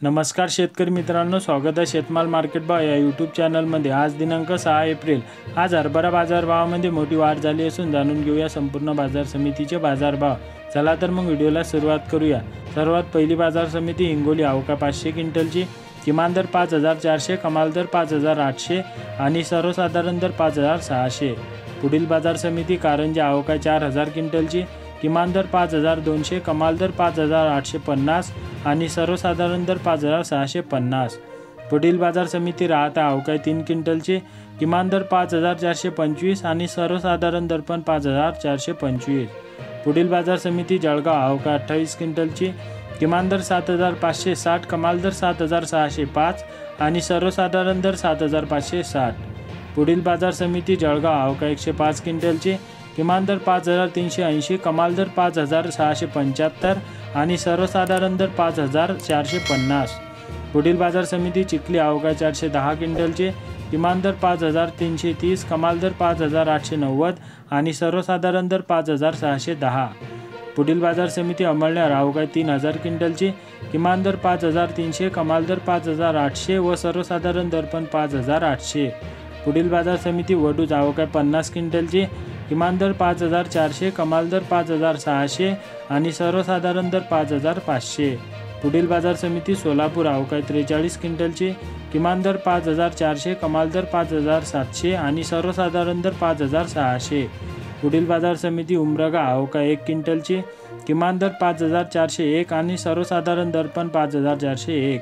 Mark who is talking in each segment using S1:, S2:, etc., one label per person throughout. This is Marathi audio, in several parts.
S1: नमस्कार शेतकरी मित्रांनो, स्वागत आहे शेतमाल मार्केट भाव या यूट्यूब चॅनलमध्ये। आज दिनांक 6 एप्रिल। आज हरभरा बाजारभावामध्ये मोठी वाढ झाली असून जाणून घेऊया संपूर्ण बाजार समितीचे बाजारभाव। चला तर मग व्हिडिओला सुरुवात करूया। सर्वात पहिली बाजार समिती हिंगोली। आवका 500 क्विंटलची। किमान दर 5400, कमाल दर 5800 आणि सर्वसाधारण दर 5600। पुढील बाजार समिती कारंजा। आवका 4000 क्विंटलची। किमान दर 5200, कमाल दर 5850 आणि सर्वसाधारण दर 5650। पुढील बाजार समिती राहता। आवका 3 क्विंटलची। किमान दर 5425 आणि सर्वसाधारण दर पण 5425। पुढील बाजार समिती जळगाव। आवका 28 क्विंटलची। किमान दर 7560, कमाल दर 7605 आणि सर्वसाधारण दर 7560। पुढील बाजार समिती जळगाव। आवका 105 क्विंटलची। किमान दर 5380, कमाल दर 5675 आणि सर्वसाधारण दर 5450। पुढील बाजार समिती चिखली। आवका 410 क्विंटलची। किमान दर 5330, कमाल दर 5890 आणि सर्वसाधारण दर 5610। पुढील बाजार समिती अमळनेर। आवका 3000 क्विंटलची। किमान दर 5300, कमाल दर 5800 व सर्वसाधारण दर पण 5800। पुढील बाजार समिती वडूज। आवका 50 क्विंटलची। किमान दर 5400, कमाल दर 5600 आणि सर्वसाधारण दर 5500। पुढील बाजार समिती सोलापूर। आवका 43 क्विंटलची। किमान दर 5400, कमाल दर 5700 आणि सर्वसाधारण दर 5600। पुढील बाजार समिती उमरगा। आवका 1 क्विंटलची। किमान दर 5401 आणि सर्वसाधारण दर पण 5401।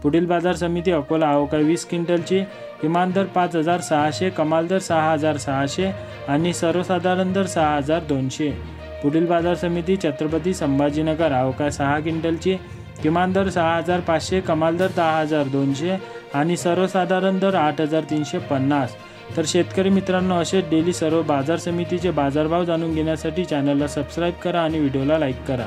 S1: पुढील बाजार समिती अकोला। आवका 20 क्विंटलची। किमान दर 5600, कमाल दर 6600 आणि सर्वसाधारण दर 6200। पुढील बाजार समिती छत्रपती संभाजीनगर। आवका 6 क्विंटलची। किमान दर 6500, कमाल दर 10200 आणि सर्वसाधारण दर 8350। तर शेतकरी मित्रांनो, असे डेली सर्व बाजार समितीचे बाजारभाव जाणून घेण्यासाठी चॅनलला सबस्क्राईब करा आणि व्हिडिओला लाईक करा।